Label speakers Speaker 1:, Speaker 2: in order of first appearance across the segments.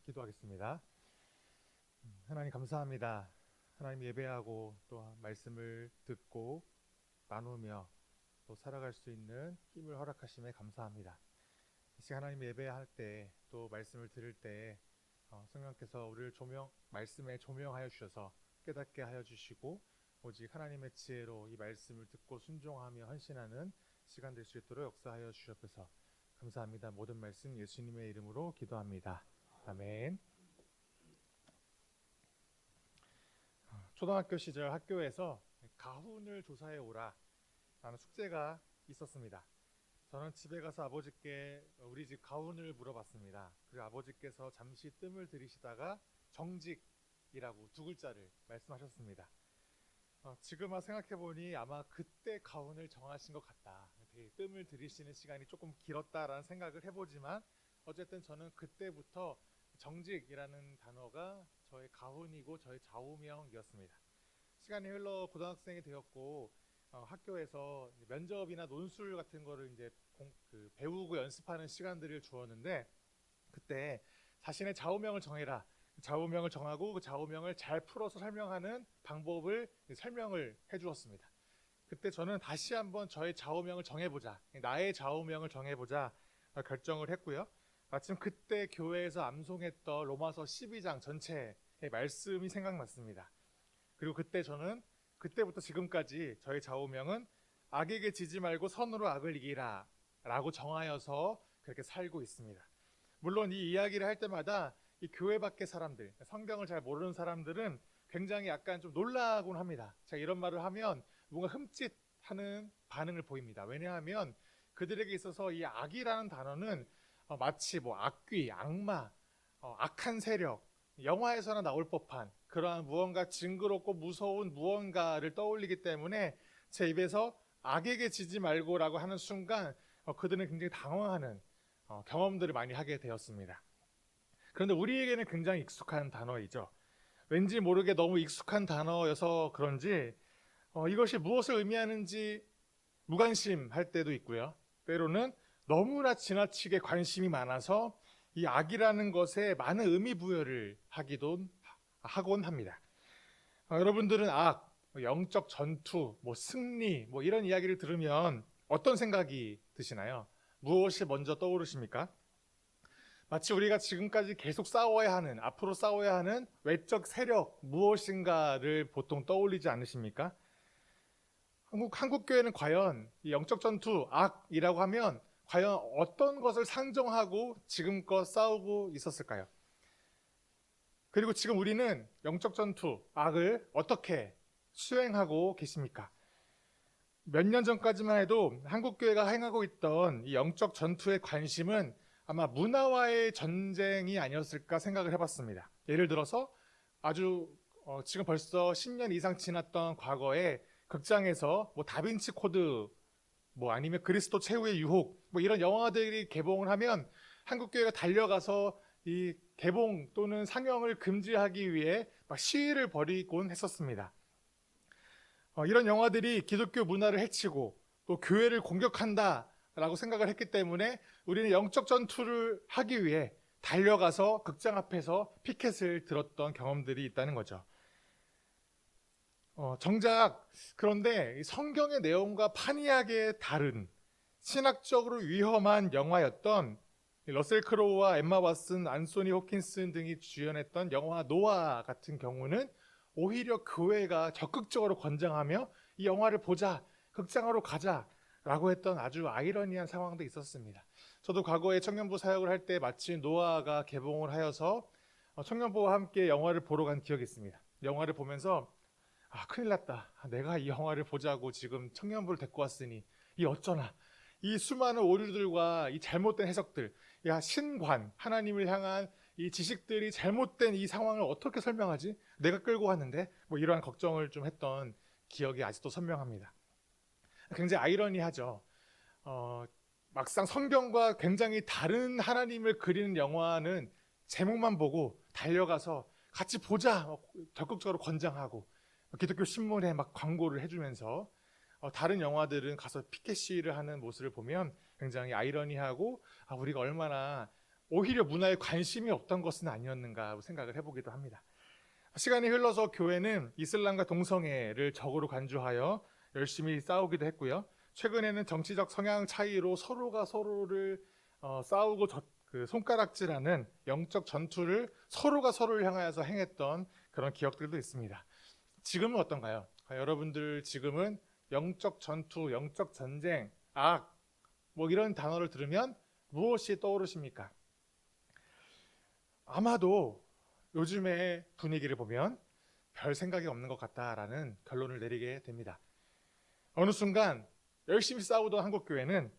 Speaker 1: 기도하겠습니다. 하나님 감사합니다. 하나님 예배하고 또 말씀을 듣고 나누며 또 살아갈 수 있는 힘을 허락하심에 감사합니다. 이 시간 하나님 예배할 때 또 말씀을 들을 때 성령께서 우리를 말씀에 조명하여 주셔서 깨닫게 하여 주시고 오직 하나님의 지혜로 이 말씀을 듣고 순종하며 헌신하는 시간 될 수 있도록 역사하여 주셨옵소서. 감사합니다. 모든 말씀 예수님의 이름으로 기도합니다. 아멘. 초등학교 시절 학교에서 가훈을 조사해 오라 라는 숙제가 있었습니다. 저는 집에 가서 아버지께 우리 집 가훈을 물어봤습니다. 그리고 아버지께서 잠시 뜸을 들이시다가 정직이라고 두 글자를 말씀하셨습니다. 지금 생각해보니 아마 그때 가훈을 정하신 것 같다. 되게 뜸을 들이시는 시간이 조금 길었다라는 생각을 해보지만 어쨌든 저는 그때부터 정직이라는 단어가 저의 가훈이고 저의 좌우명이었습니다. 시간이 흘러 고등학생이 되었고 학교에서 면접이나 논술 같은 거를 이제 배우고 연습하는 시간들을 주었는데 그때 자신의 좌우명을 정해라. 좌우명을 정하고 그 좌우명을 잘 풀어서 설명하는 방법을 설명을 해주었습니다. 그때 저는 다시 한번 저의 좌우명을 정해보자, 나의 좌우명을 정해보자 결정을 했고요. 마침 그때 교회에서 암송했던 로마서 12장 전체의 말씀이 생각났습니다. 그리고 그때부터 지금까지 저의 좌우명은 악에게 지지 말고 선으로 악을 이기라 라고 정하여서 그렇게 살고 있습니다. 물론 이 이야기를 할 때마다 이 교회 밖의 사람들, 성경을 잘 모르는 사람들은 굉장히 약간 좀 놀라곤 합니다. 제가 이런 말을 하면 뭔가 흠칫하는 반응을 보입니다. 왜냐하면 그들에게 있어서 이 악이라는 단어는 마치 악귀, 악마, 악한 세력, 영화에서나 나올 법한 그러한 무언가 징그럽고 무서운 무언가를 떠올리기 때문에 제 입에서 악에게 지지 말고라고 하는 순간 그들은 굉장히 당황하는 경험들을 많이 하게 되었습니다. 그런데 우리에게는 굉장히 익숙한 단어이죠. 왠지 모르게 너무 익숙한 단어여서 그런지 이것이 무엇을 의미하는지 무관심할 때도 있고요. 때로는 너무나 지나치게 관심이 많아서 이 악이라는 것에 많은 의미 부여를 하곤 합니다. 여러분들은 악, 영적 전투, 승리 이런 이야기를 들으면 어떤 생각이 드시나요? 무엇이 먼저 떠오르십니까? 마치 우리가 지금까지 계속 싸워야 하는, 앞으로 싸워야 하는 외적 세력 무엇인가를 보통 떠올리지 않으십니까? 한국교회는 과연 이 영적 전투, 악이라고 하면 과연 어떤 것을 상정하고 지금껏 싸우고 있었을까요? 그리고 지금 우리는 영적 전투, 악을 어떻게 수행하고 계십니까? 몇 년 전까지만 해도 한국교회가 행하고 있던 이 영적 전투의 관심은 아마 문화와의 전쟁이 아니었을까 생각을 해봤습니다. 예를 들어서 아주 지금 벌써 10년 이상 지났던 과거에 극장에서 다빈치 코드 아니면 그리스도 최후의 유혹 이런 영화들이 개봉을 하면 한국교회가 달려가서 이 개봉 또는 상영을 금지하기 위해 막 시위를 벌이곤 했었습니다. 이런 영화들이 기독교 문화를 해치고 또 교회를 공격한다라고 생각을 했기 때문에 우리는 영적 전투를 하기 위해 달려가서 극장 앞에서 피켓을 들었던 경험들이 있다는 거죠. 정작 그런데 성경의 내용과 판이하게 다른 신학적으로 위험한 영화였던 러셀 크로우와 엠마 왓슨, 안소니 호킨슨 등이 주연했던 영화 노아 같은 경우는 오히려 교회가 적극적으로 권장하며 이 영화를 보자, 극장으로 가자라고 했던 아주 아이러니한 상황도 있었습니다. 저도 과거에 청년부 사역을 할 때 마침 노아가 개봉을 하여서 청년부와 함께 영화를 보러 간 기억이 있습니다. 영화를 보면서 큰일 났다. 내가 이 영화를 보자고 지금 청년부를 데리고 왔으니 이 어쩌나. 이 수많은 오류들과 이 잘못된 해석들, 신관, 하나님을 향한 이 지식들이 잘못된 이 상황을 어떻게 설명하지? 내가 끌고 왔는데 이러한 걱정을 좀 했던 기억이 아직도 선명합니다. 굉장히 아이러니하죠. 막상 성경과 굉장히 다른 하나님을 그리는 영화는 제목만 보고 달려가서 같이 보자 적극적으로 권장하고 기독교 신문에 막 광고를 해주면서 다른 영화들은 가서 피켓 시위를 하는 모습을 보면 굉장히 아이러니하고 우리가 얼마나 오히려 문화에 관심이 없던 것은 아니었는가 생각을 해보기도 합니다. 시간이 흘러서 교회는 이슬람과 동성애를 적으로 간주하여 열심히 싸우기도 했고요. 최근에는 정치적 성향 차이로 서로가 서로를 싸우고 그 손가락질하는 영적 전투를 서로가 서로를 향하여서 행했던 그런 기억들도 있습니다. 지금은 어떤가요? 여러분들 지금은 영적 전투, 영적 전쟁, 악, 뭐 이런 단어를 들으면 무엇이 떠오르십니까? 아마도 요즘의 분위기를 보면 별 생각이 없는 것 같다라는 결론을 내리게 됩니다. 어느 순간 열심히 싸우던 한국교회는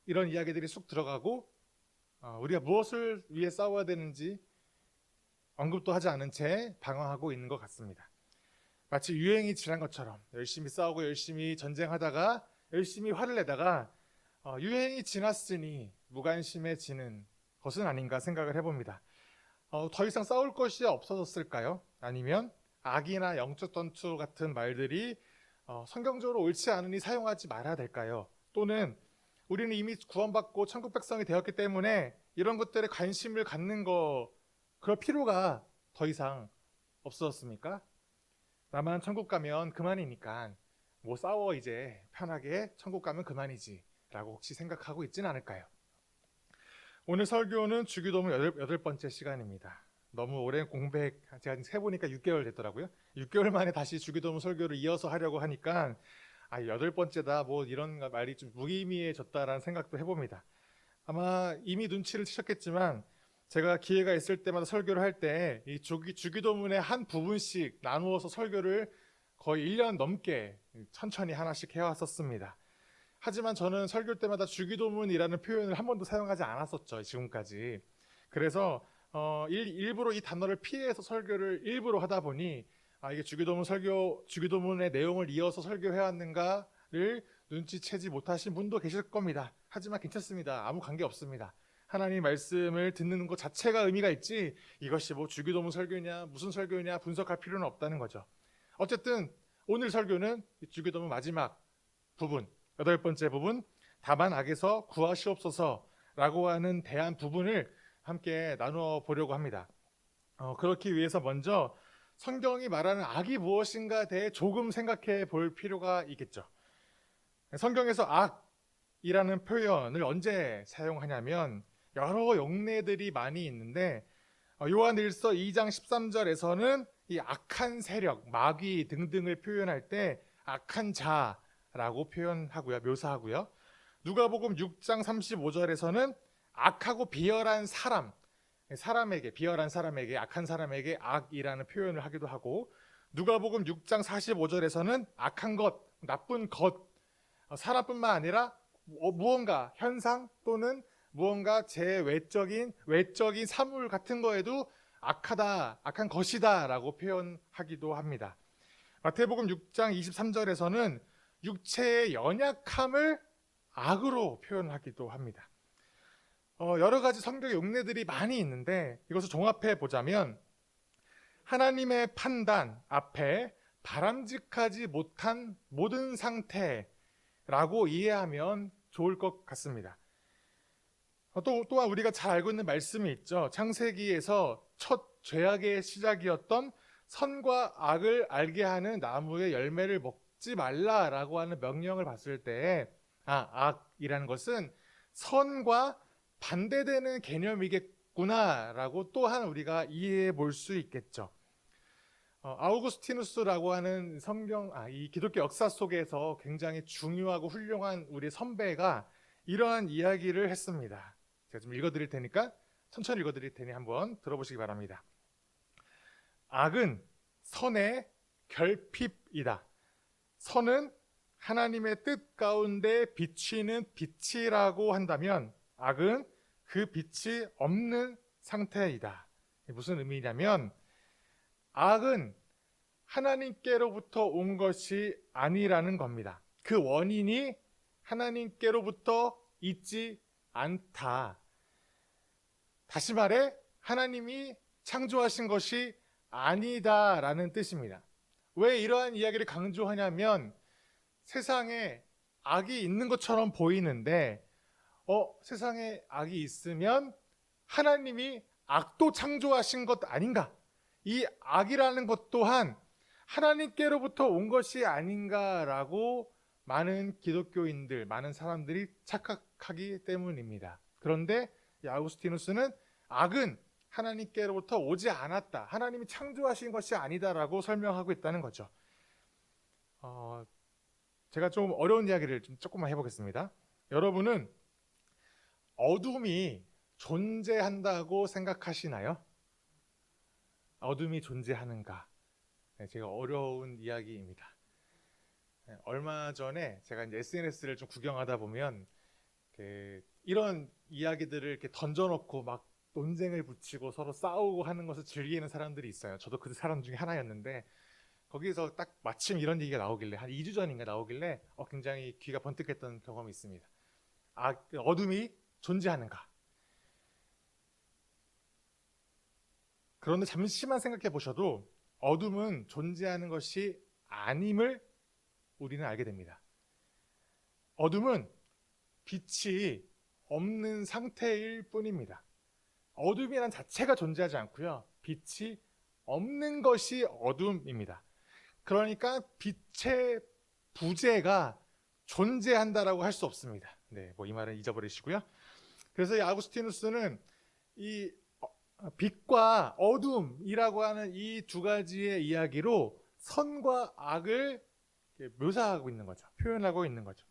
Speaker 1: 이런 이야기들이 쑥 들어가고 우리가 무엇을 위해 싸워야 되는지 언급도 하지 않은 채 방황하고 있는 것 같습니다. 마치 유행이 지난 것처럼 열심히 싸우고 열심히 전쟁하다가 열심히 화를 내다가 유행이 지났으니 무관심해지는 것은 아닌가 생각을 해봅니다. 더 이상 싸울 것이 없어졌을까요? 아니면 악이나 영적 전투 같은 말들이 성경적으로 옳지 않으니 사용하지 말아야 될까요? 또는 우리는 이미 구원받고 천국 백성이 되었기 때문에 이런 것들에 관심을 갖는 그럴 필요가 더 이상 없어졌습니까? 나만 천국 가면 그만이니까 뭐 싸워 이제 편하게 천국 가면 그만이지 라고 혹시 생각하고 있지는 않을까요? 오늘 설교는 주기도문 8번째 시간입니다. 너무 오랜 공백, 제가 세보니까 6개월 됐더라고요. 6개월 만에 다시 주기도문 설교를 이어서 하려고 하니까 8번째다 뭐 이런 말이 좀 무의미해졌다라는 생각도 해봅니다. 아마 이미 눈치를 채셨겠지만 제가 기회가 있을 때마다 설교를 할 때 이 주기도문의 한 부분씩 나누어서 설교를 거의 1년 넘게 천천히 하나씩 해왔었습니다. 하지만 저는 설교 때마다 주기도문이라는 표현을 한 번도 사용하지 않았었죠, 지금까지. 그래서 일부러 이 단어를 피해서 설교를 일부러 하다 보니 이게 주기도문의 내용을 이어서 설교해왔는가를 눈치채지 못하신 분도 계실 겁니다. 하지만 괜찮습니다. 아무 관계 없습니다. 하나님 말씀을 듣는 것 자체가 의미가 있지 이것이 뭐 주기도문 설교냐 무슨 설교냐 분석할 필요는 없다는 거죠. 어쨌든 오늘 설교는 주기도문 마지막 부분 8번째 부분 다만 악에서 구하시옵소서라고 하는 대한 부분을 함께 나누어 보려고 합니다. 그렇기 위해서 먼저 성경이 말하는 악이 무엇인가에 대해 조금 생각해 볼 필요가 있겠죠. 성경에서 악이라는 표현을 언제 사용하냐면 여러 용례들이 많이 있는데 요한일서 2장 13절에서는 이 악한 세력, 마귀 등등을 표현할 때 악한 자라고 표현하고요, 묘사하고요. 누가복음 6장 35절에서는 악하고 비열한 비열한 사람에게 악한 사람에게 악이라는 표현을 하기도 하고 누가복음 6장 45절에서는 악한 것, 나쁜 것, 사람뿐만 아니라 무언가 현상 또는 무언가 외적인 사물 같은 거에도 악하다, 악한 것이다 라고 표현하기도 합니다. 마태복음 6장 23절에서는 육체의 연약함을 악으로 표현하기도 합니다. 여러 가지 성경 용례들이 많이 있는데 이것을 종합해 보자면 하나님의 판단 앞에 바람직하지 못한 모든 상태라고 이해하면 좋을 것 같습니다. 또한 우리가 잘 알고 있는 말씀이 있죠. 창세기에서 첫 죄악의 시작이었던 선과 악을 알게 하는 나무의 열매를 먹지 말라라고 하는 명령을 봤을 때 악이라는 것은 선과 반대되는 개념이겠구나라고 또한 우리가 이해해 볼 수 있겠죠. 아우구스티누스라고 하는 이 기독교 역사 속에서 굉장히 중요하고 훌륭한 우리 선배가 이러한 이야기를 했습니다. 제가 좀 읽어드릴 테니까 천천히 읽어드릴 테니 한번 들어보시기 바랍니다. 악은 선의 결핍이다. 선은 하나님의 뜻 가운데 비치는 빛이라고 한다면 악은 그 빛이 없는 상태이다. 무슨 의미냐면 악은 하나님께로부터 온 것이 아니라는 겁니다. 그 원인이 하나님께로부터 있지 않다. 다시 말해 하나님이 창조하신 것이 아니다라는 뜻입니다. 왜 이러한 이야기를 강조하냐면 세상에 악이 있는 것처럼 보이는데 세상에 악이 있으면 하나님이 악도 창조하신 것 아닌가? 이 악이라는 것 또한 하나님께로부터 온 것이 아닌가라고 많은 기독교인들, 많은 사람들이 착각하기 때문입니다. 그런데 이 아우구스티누스는 악은 하나님께로부터 오지 않았다, 하나님이 창조하신 것이 아니다라고 설명하고 있다는 거죠. 제가 좀 어려운 이야기를 조금만 해보겠습니다. 여러분은 어둠이 존재한다고 생각하시나요? 어둠이 존재하는가? 네, 제가 어려운 이야기입니다. 네, 얼마 전에 제가 이제 SNS를 좀 구경하다 보면 이런 이야기들을 이렇게 던져놓고 막 논쟁을 붙이고 서로 싸우고 하는 것을 즐기는 사람들이 있어요. 저도 그 사람 중에 하나였는데, 거기서 딱 마침 이런 얘기가 나오길래, 한 2주 전인가 나오길래 굉장히 귀가 번뜩했던 경험이 있습니다. 어둠이 존재하는가? 그런데 잠시만 생각해 보셔도 어둠은 존재하는 것이 아님을 우리는 알게 됩니다. 어둠은 빛이 없는 상태일 뿐입니다. 어둠이란 자체가 존재하지 않고요, 빛이 없는 것이 어둠입니다. 그러니까 빛의 부재가 존재한다라고 할 수 없습니다. 네, 이 말은 잊어버리시고요. 그래서 이 아구스티누스는 이 빛과 어둠이라고 하는 이 두 가지의 이야기로 선과 악을 묘사하고 있는 거죠. 표현하고 있는 거죠.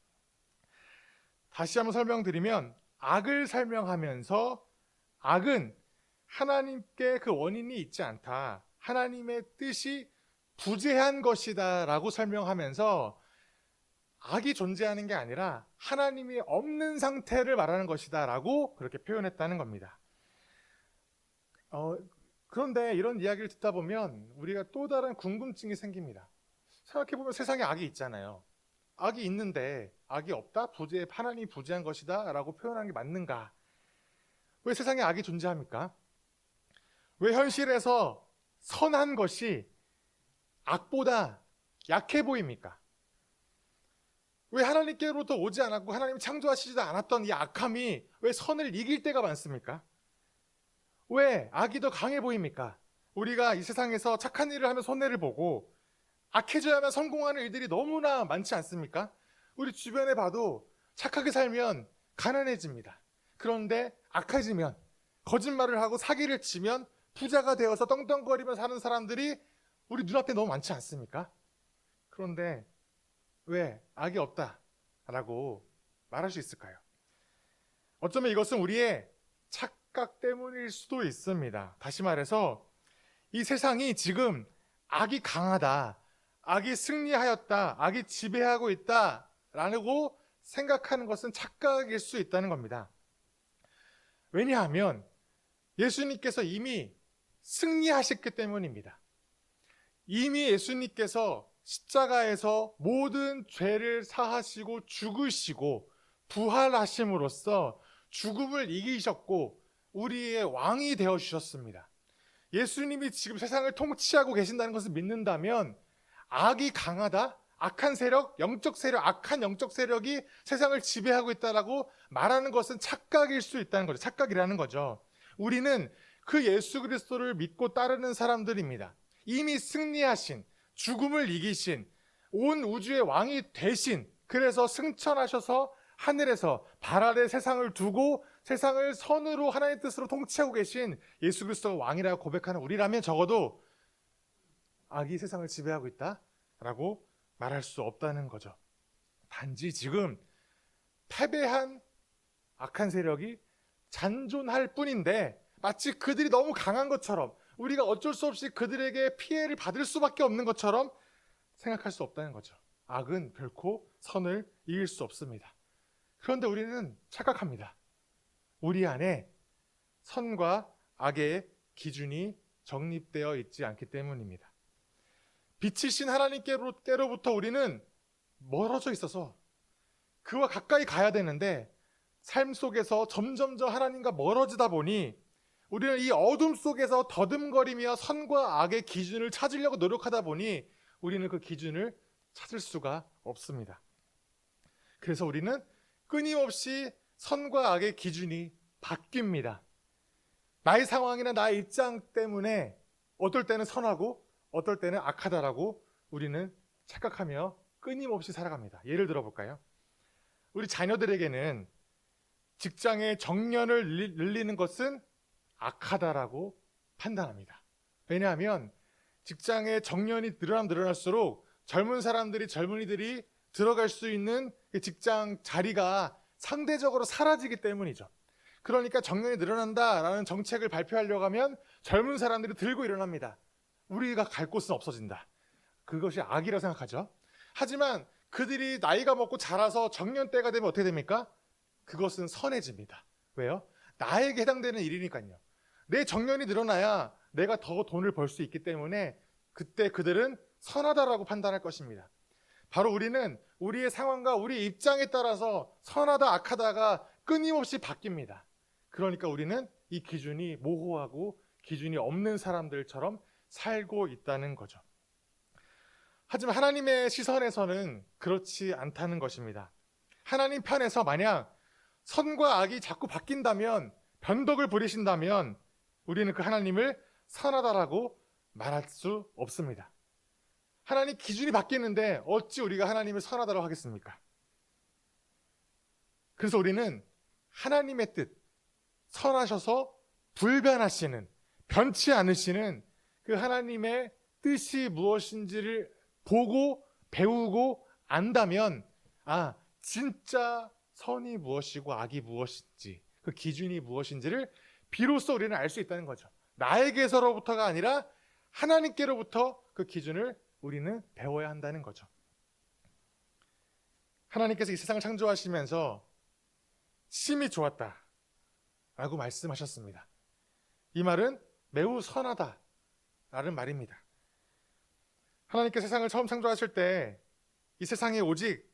Speaker 1: 다시 한번 설명드리면, 악을 설명하면서 악은 하나님께 그 원인이 있지 않다, 하나님의 뜻이 부재한 것이다 라고 설명하면서 악이 존재하는 게 아니라 하나님이 없는 상태를 말하는 것이다 라고 그렇게 표현했다는 겁니다. 그런데 이런 이야기를 듣다 보면 우리가 또 다른 궁금증이 생깁니다. 생각해보면 세상에 악이 있잖아요. 악이 있는데 악이 없다? 하나님이 부재한 것이다 라고 표현하는 게 맞는가? 왜 세상에 악이 존재합니까? 왜 현실에서 선한 것이 악보다 약해 보입니까? 왜 하나님께로부터 오지 않았고 하나님이 창조하시지도 않았던 이 악함이 왜 선을 이길 때가 많습니까? 왜 악이 더 강해 보입니까? 우리가 이 세상에서 착한 일을 하면 손해를 보고 악해져야만 성공하는 일들이 너무나 많지 않습니까? 우리 주변에 봐도 착하게 살면 가난해집니다. 그런데 악해지면, 거짓말을 하고 사기를 치면 부자가 되어서 떵떵거리며 사는 사람들이 우리 눈앞에 너무 많지 않습니까? 그런데 왜 악이 없다라고 말할 수 있을까요? 어쩌면 이것은 우리의 착각 때문일 수도 있습니다. 다시 말해서 이 세상이 지금 악이 강하다, 악이 승리하였다, 악이 지배하고 있다라고 생각하는 것은 착각일 수 있다는 겁니다. 왜냐하면 예수님께서 이미 승리하셨기 때문입니다. 이미 예수님께서 십자가에서 모든 죄를 사하시고 죽으시고 부활하심으로써 죽음을 이기셨고 우리의 왕이 되어주셨습니다. 예수님이 지금 세상을 통치하고 계신다는 것을 믿는다면 악이 강하다, 악한 세력, 악한 영적 세력이 세상을 지배하고 있다라고 말하는 것은 착각일 수 있다는 거죠. 착각이라는 거죠. 우리는 그 예수 그리스도를 믿고 따르는 사람들입니다. 이미 승리하신, 죽음을 이기신, 온 우주의 왕이 되신, 그래서 승천하셔서 하늘에서 발 아래 세상을 두고 세상을 선으로 하나님의 뜻으로 통치하고 계신 예수 그리스도가 왕이라고 고백하는 우리라면 적어도 악이 세상을 지배하고 있다라고 말할 수 없다는 거죠. 단지 지금 패배한 악한 세력이 잔존할 뿐인데, 마치 그들이 너무 강한 것처럼, 우리가 어쩔 수 없이 그들에게 피해를 받을 수밖에 없는 것처럼 생각할 수 없다는 거죠. 악은 결코 선을 이길 수 없습니다. 그런데 우리는 착각합니다. 우리 안에 선과 악의 기준이 정립되어 있지 않기 때문입니다. 빛이신 하나님께로부터 우리는 멀어져 있어서 그와 가까이 가야 되는데, 삶 속에서 점점점 하나님과 멀어지다 보니 우리는 이 어둠 속에서 더듬거리며 선과 악의 기준을 찾으려고 노력하다 보니 우리는 그 기준을 찾을 수가 없습니다. 그래서 우리는 끊임없이 선과 악의 기준이 바뀝니다. 나의 상황이나 나의 입장 때문에 어떨 때는 선하고 어떨 때는 악하다라고 우리는 착각하며 끊임없이 살아갑니다. 예를 들어 볼까요? 우리 자녀들에게는 직장의 정년을 늘리는 것은 악하다라고 판단합니다. 왜냐하면 직장의 정년이 늘어나면 늘어날수록 젊은이들이 들어갈 수 있는 직장 자리가 상대적으로 사라지기 때문이죠. 그러니까 정년이 늘어난다라는 정책을 발표하려고 하면 젊은 사람들이 들고 일어납니다. 우리가 갈 곳은 없어진다. 그것이 악이라고 생각하죠. 하지만 그들이 나이가 먹고 자라서 정년때가 되면 어떻게 됩니까? 그것은 선해집니다. 왜요? 나에게 해당되는 일이니까요. 내 정년이 늘어나야 내가 더 돈을 벌 수 있기 때문에 그때 그들은 선하다라고 판단할 것입니다. 바로 우리는 우리의 상황과 우리의 입장에 따라서 선하다 악하다가 끊임없이 바뀝니다. 그러니까 우리는 이 기준이 모호하고 기준이 없는 사람들처럼 살고 있다는 거죠. 하지만 하나님의 시선에서는 그렇지 않다는 것입니다. 하나님 편에서 만약 선과 악이 자꾸 바뀐다면, 변덕을 부리신다면 우리는 그 하나님을 선하다라고 말할 수 없습니다. 하나님 기준이 바뀌는데 어찌 우리가 하나님을 선하다고 하겠습니까? 그래서 우리는 하나님의 뜻, 선하셔서 불변하시는, 변치 않으시는 그 하나님의 뜻이 무엇인지를 보고 배우고 안다면, 진짜 선이 무엇이고 악이 무엇인지, 그 기준이 무엇인지를 비로소 우리는 알 수 있다는 거죠. 나에게서로부터가 아니라 하나님께로부터 그 기준을 우리는 배워야 한다는 거죠. 하나님께서 이 세상을 창조하시면서 심히 좋았다 라고 말씀하셨습니다. 이 말은 매우 선하다 라는 말입니다. 하나님께 세상을 처음 창조하실 때 이 세상에 오직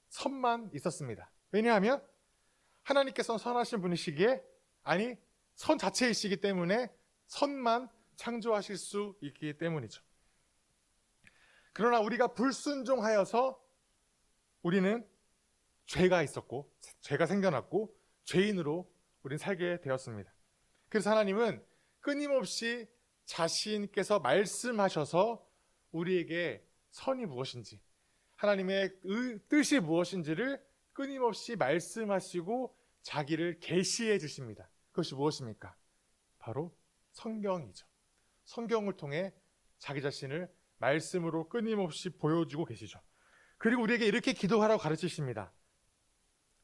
Speaker 1: 선만 있었습니다. 왜냐하면 하나님께서는 선하신 분이시기에, 선 자체이시기 때문에 선만 창조하실 수 있기 때문이죠. 그러나 우리가 불순종하여서 우리는 죄가 있었고, 죄가 생겨났고, 죄인으로 우리는 살게 되었습니다. 그래서 하나님은 끊임없이 자신께서 말씀하셔서 우리에게 선이 무엇인지, 하나님의 뜻이 무엇인지를 끊임없이 말씀하시고 자기를 계시해 주십니다. 그것이 무엇입니까? 바로 성경이죠. 성경을 통해 자기 자신을 말씀으로 끊임없이 보여주고 계시죠. 그리고 우리에게 이렇게 기도하라고 가르치십니다.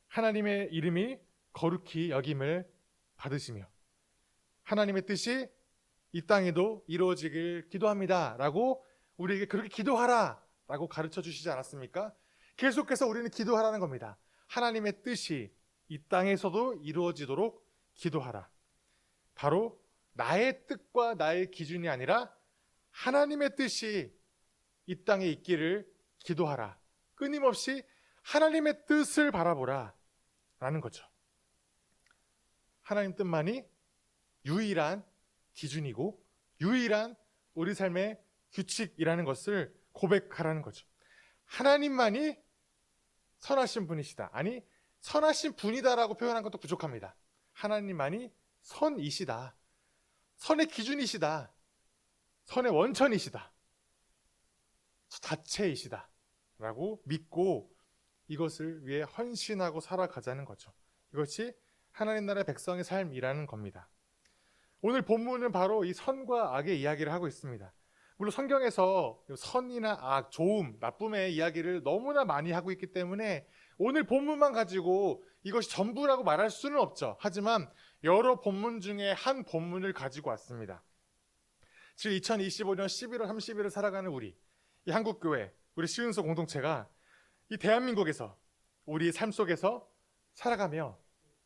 Speaker 1: 하나님의 이름이 거룩히 여김을 받으시며 하나님의 뜻이 이 땅에도 이루어지길 기도합니다 라고 우리에게 그렇게 기도하라 라고 가르쳐 주시지 않았습니까? 계속해서 우리는 기도하라는 겁니다. 하나님의 뜻이 이 땅에서도 이루어지도록 기도하라. 바로 나의 뜻과 나의 기준이 아니라 하나님의 뜻이 이 땅에 있기를 기도하라. 끊임없이 하나님의 뜻을 바라보라 라는 거죠. 하나님 뜻만이 유일한 기준이고 유일한 우리 삶의 규칙이라는 것을 고백하라는 거죠. 하나님만이 선하신 분이시다. 선하신 분이다라고 표현한 것도 부족합니다. 하나님만이 선이시다. 선의 기준이시다. 선의 원천이시다. 자체이시다 라고 믿고 이것을 위해 헌신하고 살아가자는 거죠. 이것이 하나님 나라의 백성의 삶이라는 겁니다. 오늘 본문은 바로 이 선과 악의 이야기를 하고 있습니다. 물론 성경에서 선이나 악, 좋음, 나쁨의 이야기를 너무나 많이 하고 있기 때문에 오늘 본문만 가지고 이것이 전부라고 말할 수는 없죠. 하지만 여러 본문 중에 한 본문을 가지고 왔습니다. 지금 2025년 11월 30일을 살아가는 우리, 이 한국교회, 우리 시은소 공동체가 이 대한민국에서 우리 삶 속에서 살아가며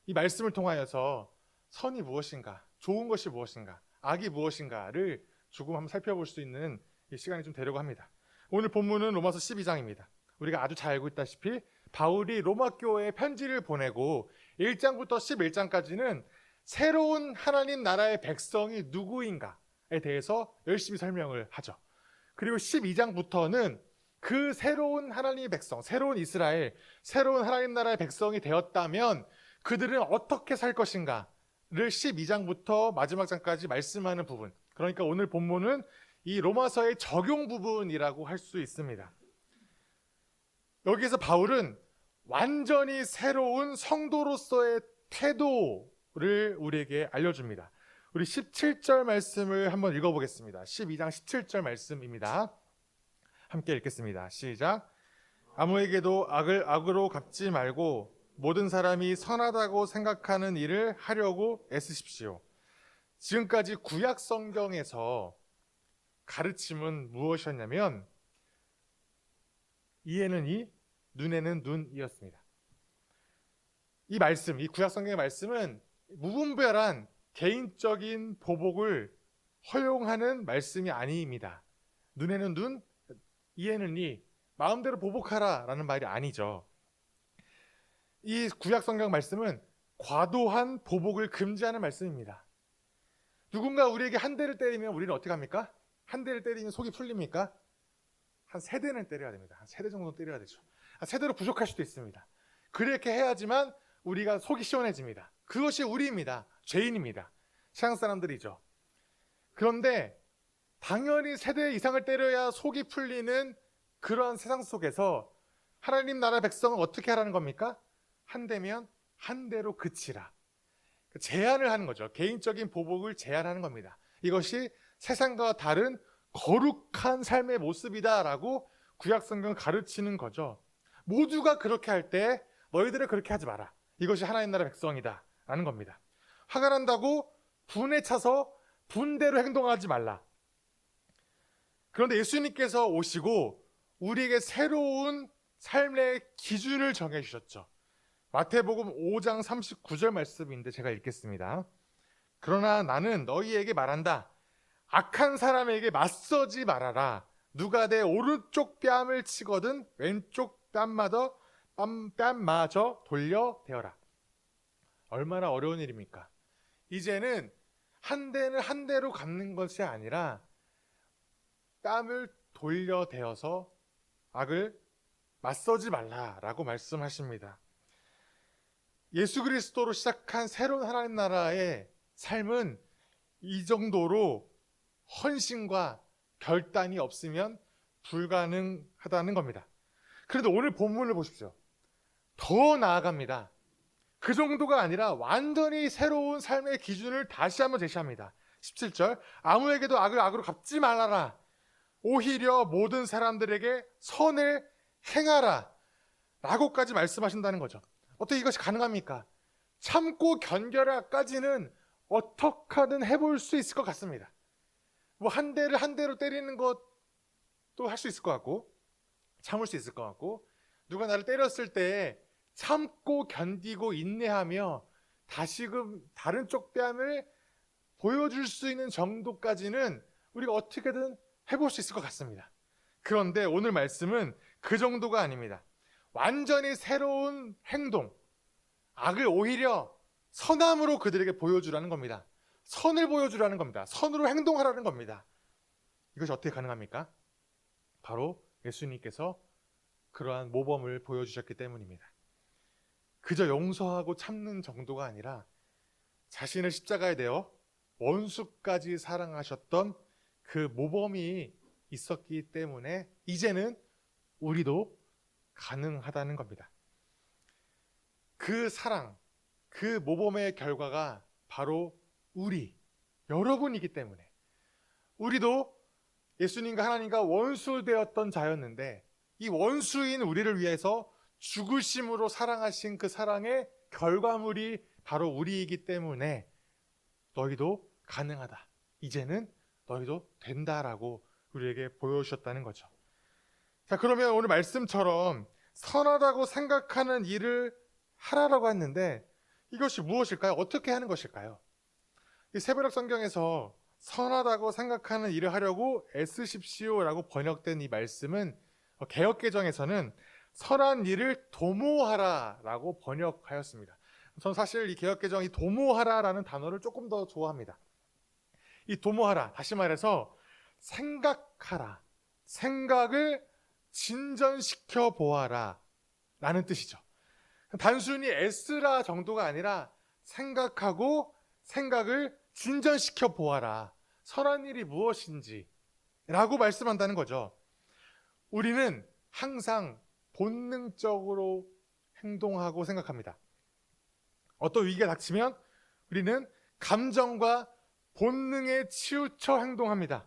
Speaker 1: 이 말씀을 통하여서 선이 무엇인가, 좋은 것이 무엇인가, 악이 무엇인가를 조금 한번 살펴볼 수 있는 이 시간이 좀 되려고 합니다. 오늘 본문은 로마서 12장입니다. 우리가 아주 잘 알고 있다시피 바울이 로마 교회에 편지를 보내고 1장부터 11장까지는 새로운 하나님 나라의 백성이 누구인가에 대해서 열심히 설명을 하죠. 그리고 12장부터는 그 새로운 하나님의 백성, 새로운 이스라엘, 새로운 하나님 나라의 백성이 되었다면 그들은 어떻게 살 것인가 12장부터 마지막 장까지 말씀하는 부분. 그러니까 오늘 본문은 이 로마서의 적용 부분이라고 할 수 있습니다. 여기서 바울은 완전히 새로운 성도로서의 태도를 우리에게 알려줍니다. 우리 17절 말씀을 한번 읽어보겠습니다. 12장 17절 말씀입니다. 함께 읽겠습니다. 시작. 아무에게도 악을 악으로 갚지 말고 모든 사람이 선하다고 생각하는 일을 하려고 애쓰십시오. 지금까지 구약 성경에서 가르침은 무엇이었냐면 이에는 이, 눈에는 눈이었습니다. 이 말씀, 이 구약 성경의 말씀은 무분별한 개인적인 보복을 허용하는 말씀이 아닙니다. 눈에는 눈, 이에는 이, 마음대로 보복하라 라는 말이 아니죠. 이 구약 성경 말씀은 과도한 보복을 금지하는 말씀입니다. 누군가 우리에게 한 대를 때리면 우리는 어떻게 합니까? 한 대를 때리면 속이 풀립니까? 한 3대는 때려야 됩니다. 한 3대 정도는 때려야 되죠. 한 3대로 부족할 수도 있습니다. 그렇게 해야지만 우리가 속이 시원해집니다. 그것이 우리입니다. 죄인입니다. 세상 사람들이죠. 그런데 당연히 3대 이상을 때려야 속이 풀리는 그러한 세상 속에서 하나님 나라 백성은 어떻게 하라는 겁니까? 한 대면 한 대로 그치라. 제한을 하는 거죠. 개인적인 보복을 제한하는 겁니다. 이것이 세상과 다른 거룩한 삶의 모습이다라고 구약성경 가르치는 거죠. 모두가 그렇게 할 때 너희들은 그렇게 하지 마라. 이것이 하나님 나라 백성이다 라는 겁니다. 화가 난다고 분에 차서 분대로 행동하지 말라. 그런데 예수님께서 오시고 우리에게 새로운 삶의 기준을 정해주셨죠. 마태복음 5장 39절 말씀인데 제가 읽겠습니다. 그러나 나는 너희에게 말한다. 악한 사람에게 맞서지 말아라. 누가 내 오른쪽 뺨을 치거든 왼쪽 뺨마저 돌려 대어라. 얼마나 어려운 일입니까? 이제는 한 대는 한 대로 갚는 것이 아니라 뺨을 돌려 대어서 악을 맞서지 말라라고 말씀하십니다. 예수 그리스도로 시작한 새로운 하나님 나라의 삶은 이 정도로 헌신과 결단이 없으면 불가능하다는 겁니다. 그런데 오늘 본문을 보십시오. 더 나아갑니다. 그 정도가 아니라 완전히 새로운 삶의 기준을 다시 한번 제시합니다. 17절 아무에게도 악을 악으로 갚지 말아라. 오히려 모든 사람들에게 선을 행하라 라고까지 말씀하신다는 거죠. 어떻게 이것이 가능합니까? 참고 견뎌라까지는 어떻게든 해볼 수 있을 것 같습니다. 뭐 한 대를 한 대로 때리는 것도 할 수 있을 것 같고 참을 수 있을 것 같고 누가 나를 때렸을 때 참고 견디고 인내하며 다시금 다른 쪽 뺨을 보여줄 수 있는 정도까지는 우리가 어떻게든 해볼 수 있을 것 같습니다. 그런데 오늘 말씀은 그 정도가 아닙니다. 완전히 새로운 행동, 악을 오히려 선함으로 그들에게 보여주라는 겁니다. 선을 보여주라는 겁니다. 선으로 행동하라는 겁니다. 이것이 어떻게 가능합니까? 바로 예수님께서 그러한 모범을 보여주셨기 때문입니다. 그저 용서하고 참는 정도가 아니라 자신을 십자가에 대어 원수까지 사랑하셨던 그 모범이 있었기 때문에 이제는 우리도 가능하다는 겁니다. 그 사랑, 그 모범의 결과가 바로 여러분이기 때문에 우리도 예수님과 하나님과 원수되었던 자였는데 이 원수인 우리를 위해서 죽으심으로 사랑하신 그 사랑의 결과물이 바로 우리이기 때문에 너희도 가능하다. 이제는 너희도 된다라고 우리에게 보여주셨다는 거죠. 자, 그러면 오늘 말씀처럼 선하다고 생각하는 일을 하라라고 했는데 이것이 무엇일까요? 어떻게 하는 것일까요? 이 세번역 성경에서 선하다고 생각하는 일을 하려고 애쓰십시오라고 번역된 이 말씀은 개역개정에서는 선한 일을 도모하라라고 번역하였습니다. 저는 사실 이 개역개정 이 도모하라라는 단어를 조금 더 좋아합니다. 이 도모하라, 다시 말해서 생각하라, 생각을 진전시켜 보아라 라는 뜻이죠. 단순히 애쓰라 정도가 아니라 생각하고 생각을 진전시켜 보아라. 선한 일이 무엇인지 라고 말씀한다는 거죠. 우리는 항상 본능적으로 행동하고 생각합니다. 어떤 위기가 닥치면 우리는 감정과 본능에 치우쳐 행동합니다.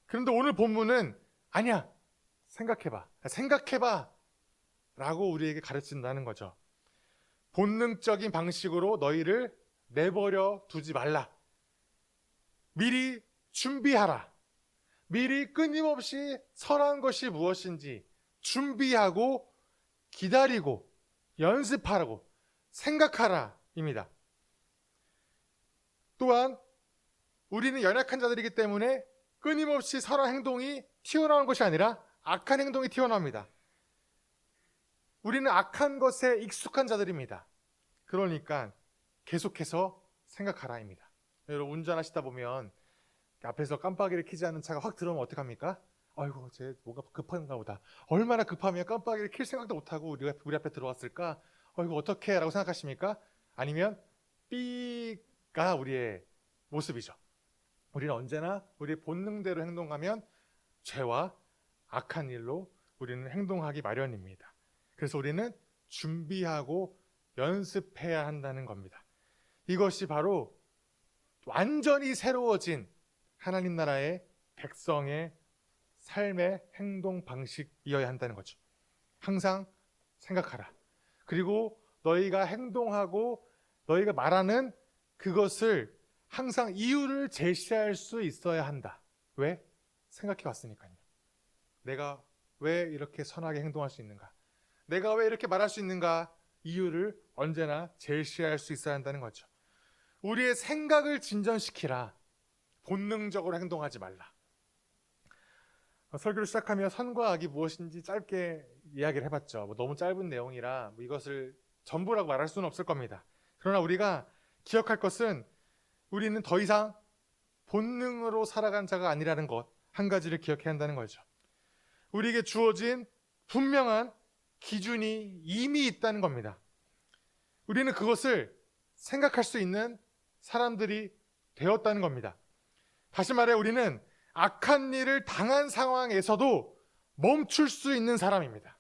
Speaker 1: 그런데 오늘 본문은 아니야, 생각해봐 라고 우리에게 가르친다는 거죠. 본능적인 방식으로 너희를 내버려 두지 말라. 미리 준비하라. 미리 끊임없이 선한 것이 무엇인지 준비하고 기다리고 연습하라고 생각하라 입니다. 또한 우리는 연약한 자들이기 때문에 끊임없이 선한 행동이 튀어나오는 것이 아니라 악한 행동이 튀어나옵니다. 우리는 악한 것에 익숙한 자들입니다. 그러니까 계속해서 생각하라입니다. 여러분, 운전하시다 보면 앞에서 깜빡이를 켜지 않는 차가 확 들어오면 어떡합니까? 아이고, 쟤 뭔가 급한가 보다. 얼마나 급하면 깜빡이를 켤 생각도 못하고 우리 앞에 들어왔을까? 아이고, 어떡해? 라고 생각하십니까? 아니면 B가 우리의 모습이죠. 우리는 언제나 우리의 본능대로 행동하면 죄와 악한 일로 우리는 행동하기 마련입니다. 그래서 우리는 준비하고 연습해야 한다는 겁니다. 이것이 바로 완전히 새로워진 하나님 나라의 백성의 삶의 행동 방식이어야 한다는 거죠. 항상 생각하라. 그리고 너희가 행동하고 너희가 말하는 그것을 항상 이유를 제시할 수 있어야 한다. 왜? 생각해 왔으니까요. 내가 왜 이렇게 선하게 행동할 수 있는가? 내가 왜 이렇게 말할 수 있는가? 이유를 언제나 제시할 수 있어야 한다는 거죠. 우리의 생각을 진전시키라. 본능적으로 행동하지 말라. 설교를 시작하며 선과 악이 무엇인지 짧게 이야기를 해봤죠. 너무 짧은 내용이라 이것을 전부라고 말할 수는 없을 겁니다. 그러나 우리가 기억할 것은 우리는 더 이상 본능으로 살아간 자가 아니라는 것, 한 가지를 기억해야 한다는 거죠. 우리에게 주어진 분명한 기준이 이미 있다는 겁니다. 우리는 그것을 생각할 수 있는 사람들이 되었다는 겁니다. 다시 말해 우리는 악한 일을 당한 상황에서도 멈출 수 있는 사람입니다.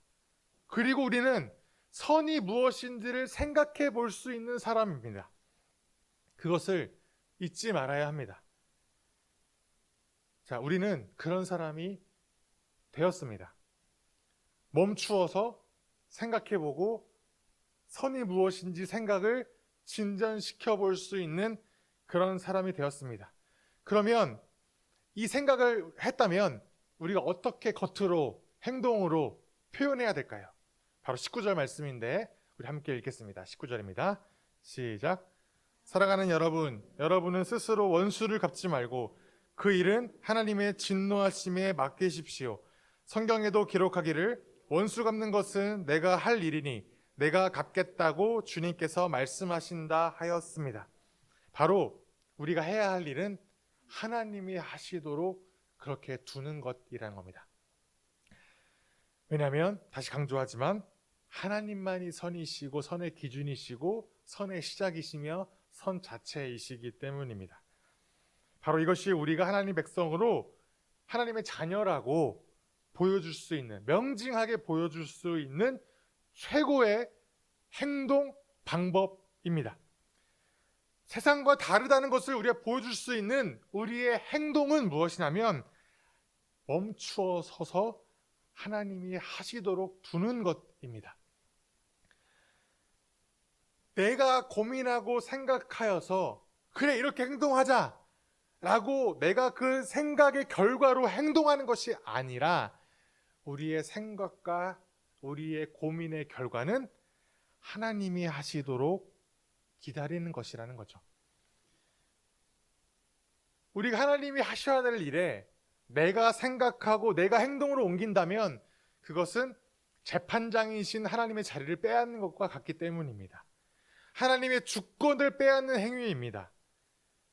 Speaker 1: 그리고 우리는 선이 무엇인지를 생각해 볼 수 있는 사람입니다. 그것을 잊지 말아야 합니다. 자, 우리는 그런 사람이 되었습니다. 멈추어서 생각해보고 선이 무엇인지 생각을 진전시켜 볼 수 있는 그런 사람이 되었습니다. 그러면 이 생각을 했다면 우리가 어떻게 겉으로 행동으로 표현해야 될까요? 바로 19절 말씀인데 우리 함께 읽겠습니다. 19절입니다. 시작. 사랑하는 여러분, 여러분은 스스로 원수를 갚지 말고 그 일은 하나님의 진노하심에 맡기십시오. 성경에도 기록하기를 원수 갚는 것은 내가 할 일이니 내가 갚겠다고 주님께서 말씀하신다 하였습니다. 바로 우리가 해야 할 일은 하나님이 하시도록 그렇게 두는 것이라는 겁니다. 왜냐하면 다시 강조하지만 하나님만이 선이시고 선의 기준이시고 선의 시작이시며 선 자체이시기 때문입니다. 바로 이것이 우리가 하나님 백성으로 하나님의 자녀라고 보여줄 수 있는, 명징하게 보여줄 수 있는 최고의 행동 방법입니다. 세상과 다르다는 것을 우리가 보여줄 수 있는 우리의 행동은 무엇이냐면 멈추어 서서 하나님이 하시도록 두는 것입니다. 내가 고민하고 생각하여서 그래 이렇게 행동하자 라고 내가 그 생각의 결과로 행동하는 것이 아니라 우리의 생각과 우리의 고민의 결과는 하나님이 하시도록 기다리는 것이라는 거죠. 우리가 하나님이 하셔야 될 일에 내가 생각하고 내가 행동으로 옮긴다면 그것은 재판장이신 하나님의 자리를 빼앗는 것과 같기 때문입니다. 하나님의 주권을 빼앗는 행위입니다.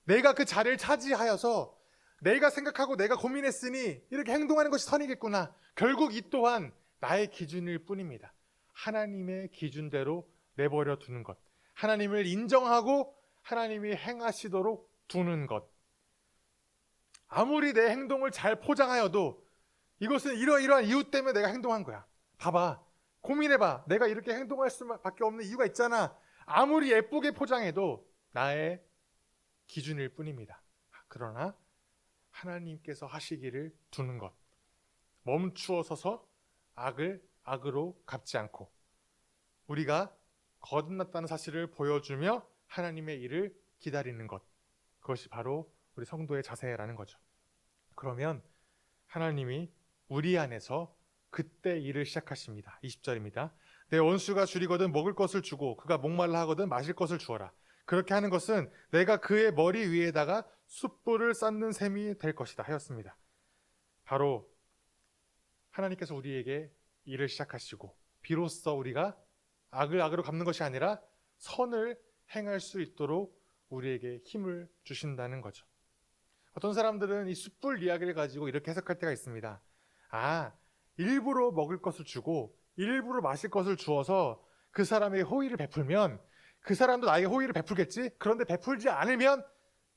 Speaker 1: 내가 그 자리를 차지하여서 내가 생각하고 내가 고민했으니 이렇게 행동하는 것이 선이겠구나. 결국 이 또한 나의 기준일 뿐입니다. 하나님의 기준대로 내버려 두는 것. 하나님을 인정하고 하나님이 행하시도록 두는 것. 아무리 내 행동을 잘 포장하여도 이것은 이러이러한 이유 때문에 내가 행동한 거야. 봐봐. 고민해봐. 내가 이렇게 행동할 수밖에 없는 이유가 있잖아. 아무리 예쁘게 포장해도 나의 기준일 뿐입니다. 그러나 하나님께서 하시기를 두는 것. 멈추어 서서 악을 악으로 갚지 않고 우리가 거듭났다는 사실을 보여주며 하나님의 일을 기다리는 것. 그것이 바로 우리 성도의 자세라는 거죠. 그러면 하나님이 우리 안에서 그때 일을 시작하십니다. 20절입니다. 내 원수가 줄이거든 먹을 것을 주고 그가 목말라 하거든 마실 것을 주어라. 그렇게 하는 것은 내가 그의 머리 위에다가 숯불을 쌓는 셈이 될 것이다 하였습니다. 바로 하나님께서 우리에게 일을 시작하시고 비로소 우리가 악을 악으로 갚는 것이 아니라 선을 행할 수 있도록 우리에게 힘을 주신다는 거죠. 어떤 사람들은 이 숯불 이야기를 가지고 이렇게 해석할 때가 있습니다. 일부러 먹을 것을 주고 일부러 마실 것을 주어서 그 사람에게 호의를 베풀면 그 사람도 나에게 호의를 베풀겠지? 그런데 베풀지 않으면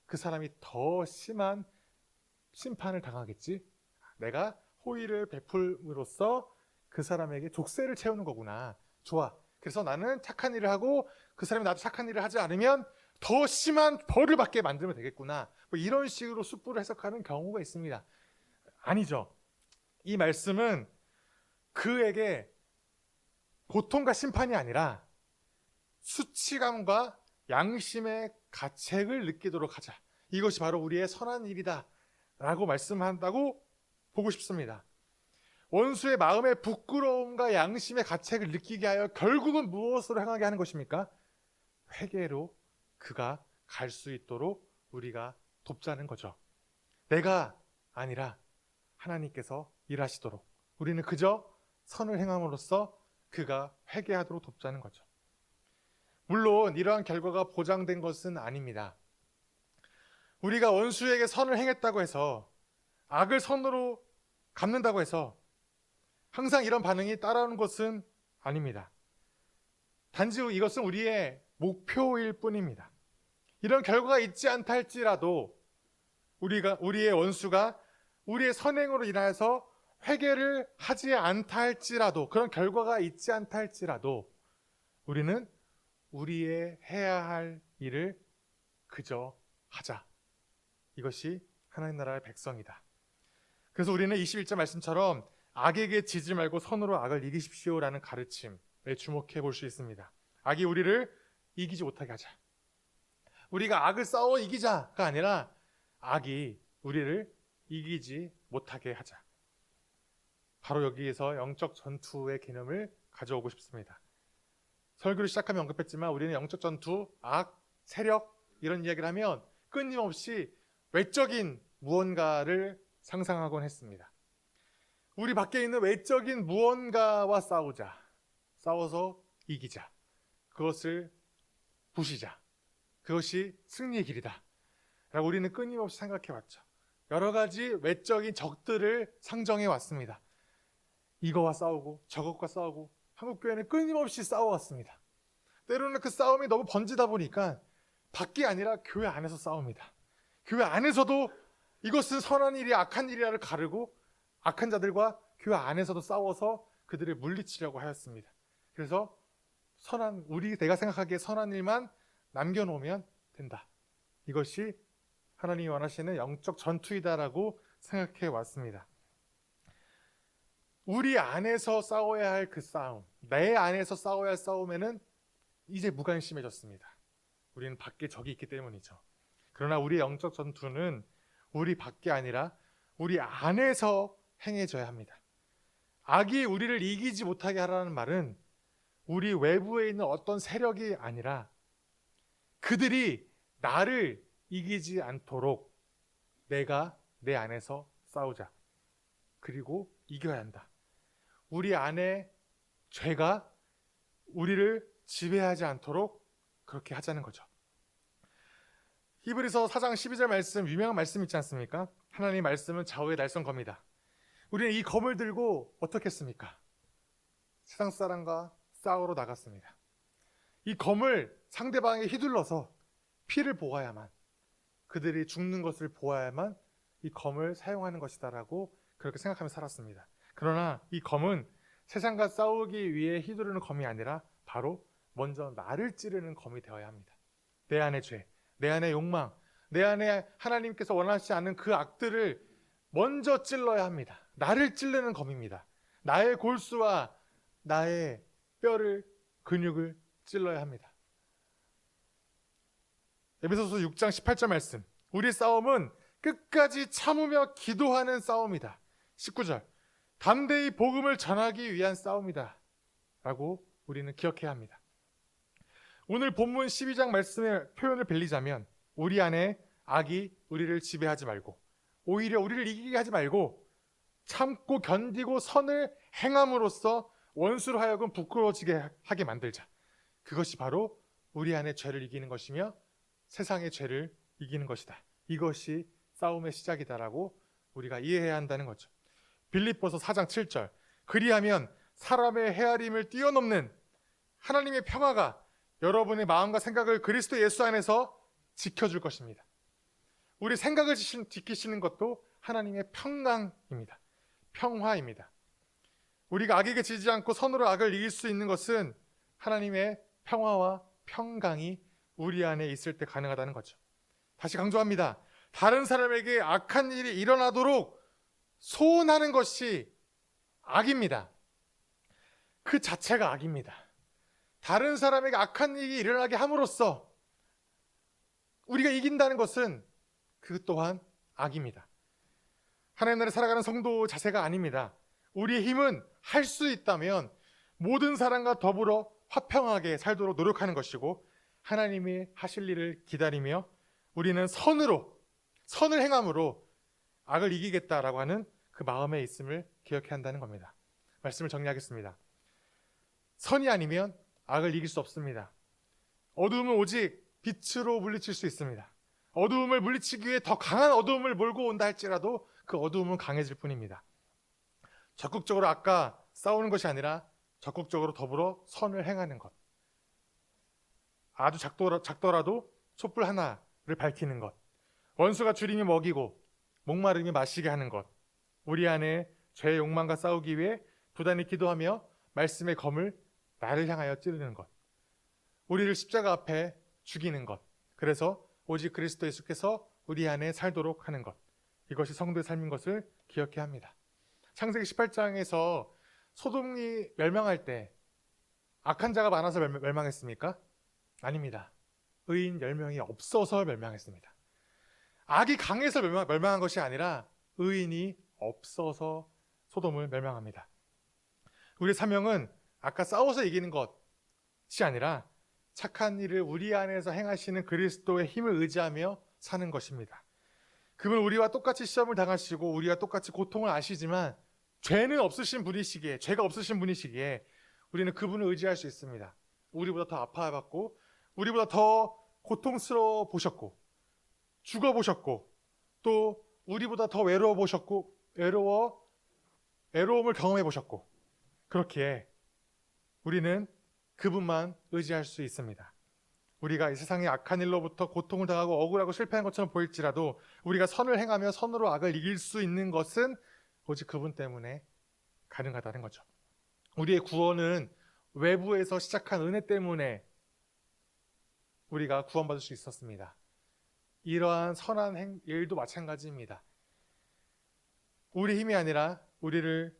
Speaker 1: 그 사람이 더 심한 심판을 당하겠지? 내가 호의를 베풀므로써 그 사람에게 족쇄를 채우는 거구나. 좋아. 그래서 나는 착한 일을 하고 그 사람이 나도 착한 일을 하지 않으면 더 심한 벌을 받게 만들면 되겠구나. 뭐 이런 식으로 숯불을 해석하는 경우가 있습니다. 아니죠. 이 말씀은 그에게 고통과 심판이 아니라 수치감과 양심의 가책을 느끼도록 하자. 이것이 바로 우리의 선한 일이다 라고 말씀한다고 보고 싶습니다. 원수의 마음의 부끄러움과 양심의 가책을 느끼게 하여 결국은 무엇으로 행하게 하는 것입니까? 회개로 그가 갈 수 있도록 우리가 돕자는 거죠. 내가 아니라 하나님께서 일하시도록 우리는 그저 선을 행함으로써 그가 회개하도록 돕자는 거죠. 물론 이러한 결과가 보장된 것은 아닙니다. 우리가 원수에게 선을 행했다고 해서 악을 선으로 갚는다고 해서 항상 이런 반응이 따라오는 것은 아닙니다. 단지 이것은 우리의 목표일 뿐입니다. 이런 결과가 있지 않다 할지라도 우리의 원수가 우리의 선행으로 인하여서 회개를 하지 않다 할지라도 그런 결과가 있지 않다 할지라도 우리는 우리의 해야 할 일을 그저 하자. 이것이 하나님 나라의 백성이다. 그래서 우리는 21절 말씀처럼 악에게 지지 말고 선으로 악을 이기십시오라는 가르침에 주목해 볼 수 있습니다. 악이 우리를 이기지 못하게 하자. 우리가 악을 싸워 이기자가 아니라 악이 우리를 이기지 못하게 하자. 바로 여기에서 영적 전투의 개념을 가져오고 싶습니다. 설교를 시작하면 언급했지만 우리는 영적 전투, 악, 세력 이런 이야기를 하면 끊임없이 외적인 무언가를 상상하곤 했습니다. 우리 밖에 있는 외적인 무언가와 싸우자. 싸워서 이기자. 그것을 부시자. 그것이 승리의 길이다 라고 우리는 끊임없이 생각해 왔죠. 여러 가지 외적인 적들을 상정해 왔습니다. 이거와 싸우고 저것과 싸우고 한국교회는 끊임없이 싸워왔습니다. 때로는 그 싸움이 너무 번지다 보니까 밖이 아니라 교회 안에서 싸웁니다. 교회 안에서도 이것은 선한 일이야 악한 일이야를 가르고 악한 자들과 교회 안에서도 싸워서 그들을 물리치려고 하였습니다. 그래서 내가 생각하기에 선한 일만 남겨놓으면 된다. 이것이 하나님이 원하시는 영적 전투이다라고 생각해 왔습니다. 우리 안에서 싸워야 할 그 싸움, 내 안에서 싸워야 할 싸움에는 이제 무관심해졌습니다. 우리는 밖에 적이 있기 때문이죠. 그러나 우리의 영적 전투는 우리 밖에 아니라 우리 안에서 행해져야 합니다. 악이 우리를 이기지 못하게 하라는 말은 우리 외부에 있는 어떤 세력이 아니라 그들이 나를 이기지 않도록 내가 내 안에서 싸우자. 그리고 이겨야 한다. 우리 안에 죄가 우리를 지배하지 않도록 그렇게 하자는 거죠. 히브리서 4장 12절 말씀, 유명한 말씀 있지 않습니까? 하나님의 말씀은 좌우의 날선 검이다. 우리는 이 검을 들고 어떻게 했습니까? 세상 사람과 싸우러 나갔습니다. 이 검을 상대방에게 휘둘러서 피를 보아야만, 그들이 죽는 것을 보아야만 이 검을 사용하는 것이다라고 그렇게 생각하며 살았습니다. 그러나 이 검은 세상과 싸우기 위해 휘두르는 검이 아니라 바로 먼저 나를 찌르는 검이 되어야 합니다. 내 안의 죄, 내 안의 욕망, 내 안에 하나님께서 원하지 않는 그 악들을 먼저 찔러야 합니다. 나를 찌르는 검입니다. 나의 골수와 나의 뼈를, 근육을 찔러야 합니다. 에베소서 6장 18절 말씀, 우리 싸움은 끝까지 참으며 기도하는 싸움이다. 19절, 담대히 복음을 전하기 위한 싸움이다 라고 우리는 기억해야 합니다. 오늘 본문 12장 말씀의 표현을 빌리자면, 우리 안에 악이 우리를 지배하지 말고 오히려 우리를 이기게 하지 말고 참고 견디고 선을 행함으로써 원수로 하여금 부끄러워지게 하게 만들자. 그것이 바로 우리 안에 죄를 이기는 것이며 세상의 죄를 이기는 것이다. 이것이 싸움의 시작이다라고 우리가 이해해야 한다는 거죠. 빌립보서 4장 7절, 그리하면 사람의 헤아림을 뛰어넘는 하나님의 평화가 여러분의 마음과 생각을 그리스도 예수 안에서 지켜줄 것입니다. 우리 생각을 지키시는 것도 하나님의 평강입니다. 평화입니다. 우리가 악에게 지지 않고 선으로 악을 이길 수 있는 것은 하나님의 평화와 평강이 우리 안에 있을 때 가능하다는 거죠. 다시 강조합니다. 다른 사람에게 악한 일이 일어나도록 소원하는 것이 악입니다. 그 자체가 악입니다. 다른 사람에게 악한 일이 일어나게 함으로써 우리가 이긴다는 것은 그 또한 악입니다. 하나님 나라에 살아가는 성도 자세가 아닙니다. 우리의 힘은 할 수 있다면 모든 사람과 더불어 화평하게 살도록 노력하는 것이고, 하나님이 하실 일을 기다리며 우리는 선을 행함으로 악을 이기겠다라고 하는 그 마음에 있음을 기억해야 한다는 겁니다. 말씀을 정리하겠습니다. 선이 아니면 악을 이길 수 없습니다. 어두움은 오직 빛으로 물리칠 수 있습니다. 어두움을 물리치기 위해 더 강한 어두움을 몰고 온다 할지라도 그 어두움은 강해질 뿐입니다. 적극적으로 악과 싸우는 것이 아니라 적극적으로 더불어 선을 행하는 것. 아주 작더라도 촛불 하나를 밝히는 것. 원수가 줄이며 먹이고 목마르며 마시게 하는 것. 우리 안에 죄의 욕망과 싸우기 위해 부단히 기도하며 말씀의 검을 나를 향하여 찌르는 것. 우리를 십자가 앞에 죽이는 것. 그래서 오직 그리스도 예수께서 우리 안에 살도록 하는 것. 이것이 성도의 삶인 것을 기억해야 합니다. 창세기 18장에서 소돔이 멸망할 때 악한 자가 많아서 멸망했습니까? 아닙니다. 의인 10명이 없어서 멸망했습니다. 악이 강해서 멸망한 것이 아니라 의인이 없어서 소돔을 멸망합니다. 우리의 사명은 아까 싸워서 이기는 것이 아니라 착한 일을 우리 안에서 행하시는 그리스도의 힘을 의지하며 사는 것입니다. 그분 우리와 똑같이 시험을 당하시고 우리와 똑같이 고통을 아시지만 죄가 없으신 분이시기에 우리는 그분을 의지할 수 있습니다. 우리보다 더 아파봤고 우리보다 더 고통스러워 보셨고 죽어보셨고 또 우리보다 더 외로워 보셨고 외로움을 경험해 보셨고, 그렇기에 우리는 그분만 의지할 수 있습니다. 우리가 이 세상의 악한 일로부터 고통을 당하고 억울하고 실패한 것처럼 보일지라도 우리가 선을 행하며 선으로 악을 이길 수 있는 것은 오직 그분 때문에 가능하다는 거죠. 우리의 구원은 외부에서 시작한 은혜 때문에 우리가 구원받을 수 있었습니다. 이러한 선한 일도 마찬가지입니다. 우리 힘이 아니라 우리를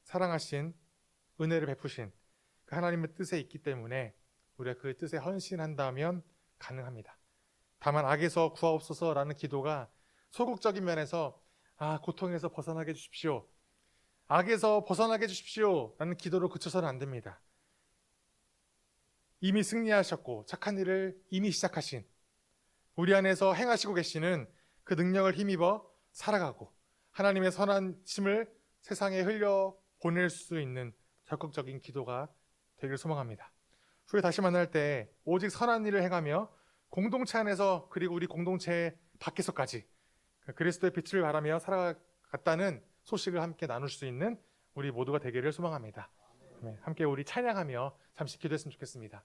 Speaker 1: 사랑하신, 은혜를 베푸신 그 하나님의 뜻에 있기 때문에 우리가 그 뜻에 헌신한다면 가능합니다. 다만 악에서 구하옵소서라는 기도가 소극적인 면에서 고통에서 벗어나게 해주십시오, 악에서 벗어나게 해주십시오 라는 기도로 그쳐서는 안 됩니다. 이미 승리하셨고 착한 일을 이미 시작하신, 우리 안에서 행하시고 계시는 그 능력을 힘입어 살아가고 하나님의 선하심을 세상에 흘려보낼 수 있는 적극적인 기도가 되기를 소망합니다. 후에 다시 만날 때 오직 선한 일을 행하며 공동체 안에서 그리고 우리 공동체 밖에서까지 그리스도의 빛을 바라며 살아갔다는 소식을 함께 나눌 수 있는 우리 모두가 되기를 소망합니다. 함께 우리 찬양하며 잠시 기도했으면 좋겠습니다.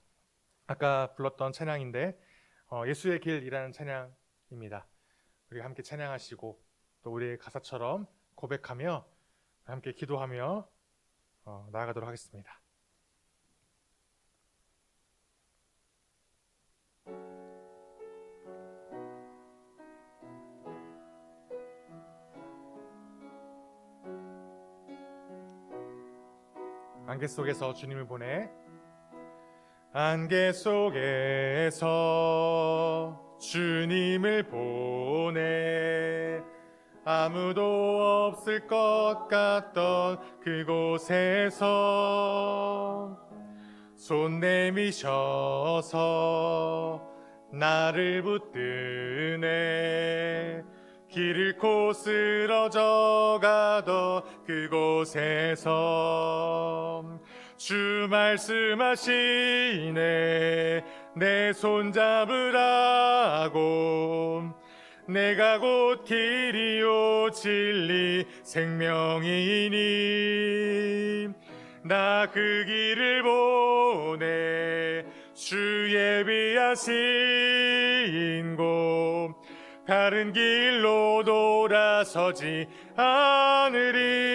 Speaker 1: 아까 불렀던 찬양인데 예수의 길이라는 찬양입니다. 우리 함께 찬양하시고 또 우리의 가사처럼 고백하며 함께 기도하며 나아가도록 하겠습니다. 안개 속에서 주님을 보내. 안개 속에서 주님을 보내. 아무도 없을 것 같던 그곳에서 손 내미셔서 나를 붙드네. 길 잃고 쓰러져 가던 그곳에서 주 말씀하시네. 내 손 잡으라고. 내가 곧 길이요 진리 생명이니 나 그 길을 보내. 주 예비하신 곳 다른 길로 돌아서지 않으리.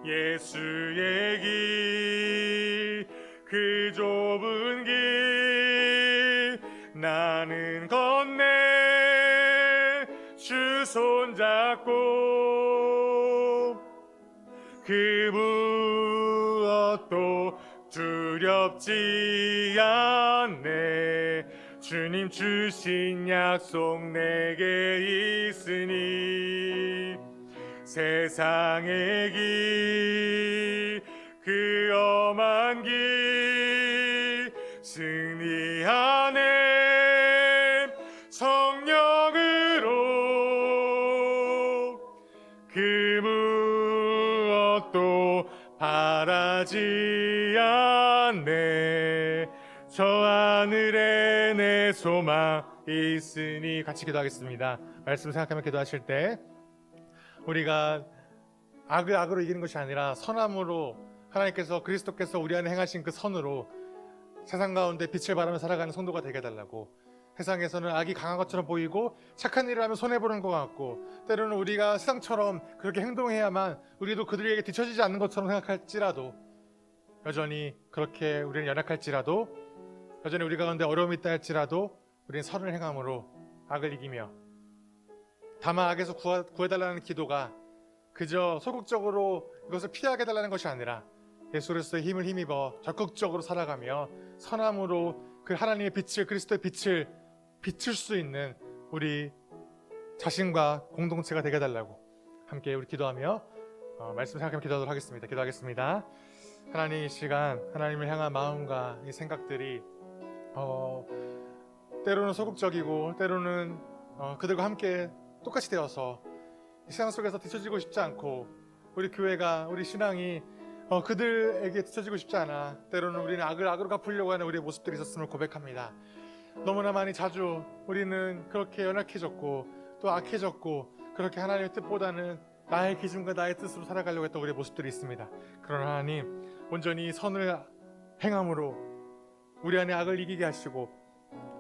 Speaker 1: 예수의 길, 그 좁은 길 나는 건네. 주 손잡고 그 무엇도 두렵지 않네. 주님 주신 약속 내게 있으니 세상의 길, 그 엄한 길 승리하네. 성령으로 그 무엇도 바라지 않네. 저 하늘에 내 소망 있으니. 같이 기도하겠습니다. 말씀 생각하며 기도하실 때 우리가 악을 악으로 이기는 것이 아니라 선함으로, 하나님께서 그리스도께서 우리 안에 행하신 그 선으로 세상 가운데 빛을 발하며 살아가는 성도가 되게 해달라고. 세상에서는 악이 강한 것처럼 보이고 착한 일을 하면 손해보는 것 같고, 때로는 우리가 세상처럼 그렇게 행동해야만 우리도 그들에게 뒤처지지 않는 것처럼 생각할지라도, 여전히 그렇게 우리는 연약할지라도, 여전히 우리 가운데 어려움이 있다 할지라도 우리는 선을 행함으로 악을 이기며, 다만 악에서 구해달라는 기도가 그저 소극적으로 이것을 피하게 해달라는 것이 아니라 예수 그리스도의 힘을 힘입어 적극적으로 살아가며 선함으로 그 하나님의 빛을, 그리스도의 빛을 비출 수 있는 우리 자신과 공동체가 되게 해달라고 함께 우리 기도하며 말씀 생각하며 기도하도록 하겠습니다. 기도하겠습니다. 하나님, 이 시간 하나님을 향한 마음과 이 생각들이 때로는 소극적이고 때로는 그들과 함께 똑같이 되어서 이 세상 속에서 뒤처지고 싶지 않고, 우리 교회가, 우리 신앙이 그들에게 뒤처지고 싶지 않아 때로는 우리는 악을 악으로 갚으려고 하는 우리의 모습들이 있었음을 고백합니다. 너무나 많이 자주 우리는 그렇게 연약해졌고 또 악해졌고, 그렇게 하나님의 뜻보다는 나의 기준과 나의 뜻으로 살아가려고 했던 우리의 모습들이 있습니다. 그러나 하나님, 온전히 선을 행함으로 우리 안에 악을 이기게 하시고,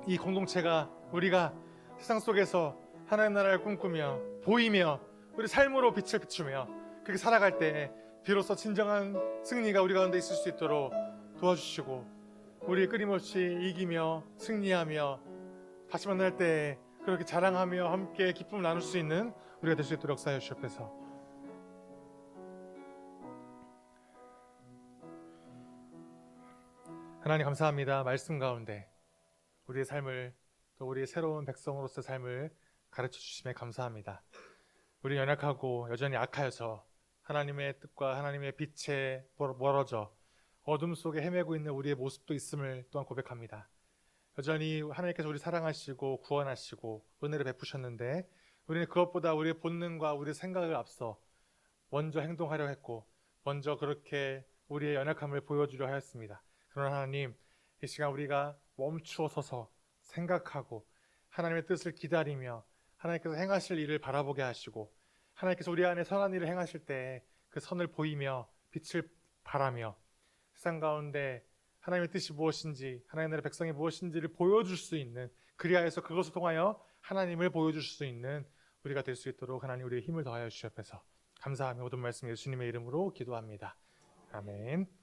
Speaker 1: 이 공동체가, 우리가 세상 속에서 하나님 나라를 꿈꾸며 보이며 우리 삶으로 빛을 비추며 그렇게 살아갈 때 비로소 진정한 승리가 우리 가운데 있을 수 있도록 도와주시고, 우리 끊임없이 이기며 승리하며 다시 만날 때 그렇게 자랑하며 함께 기쁨을 나눌 수 있는 우리가 될 수 있도록 역사해 주시옵소서. 하나님, 감사합니다. 말씀 가운데 우리의 삶을, 또 우리의 새로운 백성으로서의 삶을 가르쳐 주심에 감사합니다. 우리 연약하고 여전히 악하여서 하나님의 뜻과 하나님의 빛에 멀어져 어둠 속에 헤매고 있는 우리의 모습도 있음을 또한 고백합니다. 여전히 하나님께서 우리 사랑하시고 구원하시고 은혜를 베푸셨는데, 우리는 그것보다 우리의 본능과 우리의 생각을 앞서 먼저 행동하려 했고 먼저 그렇게 우리의 연약함을 보여주려 하였습니다. 그러나 하나님, 이 시간 우리가 멈추어 서서 생각하고 하나님의 뜻을 기다리며 하나님께서 행하실 일을 바라보게 하시고, 하나님께서 우리 안에 선한 일을 행하실 때 그 선을 보이며 빛을 발하며 세상 가운데 하나님의 뜻이 무엇인지, 하나님 나라의 백성이 무엇인지를 보여줄 수 있는, 그리하여서 그것을 통하여 하나님을 보여줄 수 있는 우리가 될 수 있도록 하나님 우리의 힘을 더하여 주시옵소서. 감사하며 모든 말씀 예수님의 이름으로 기도합니다. 아멘.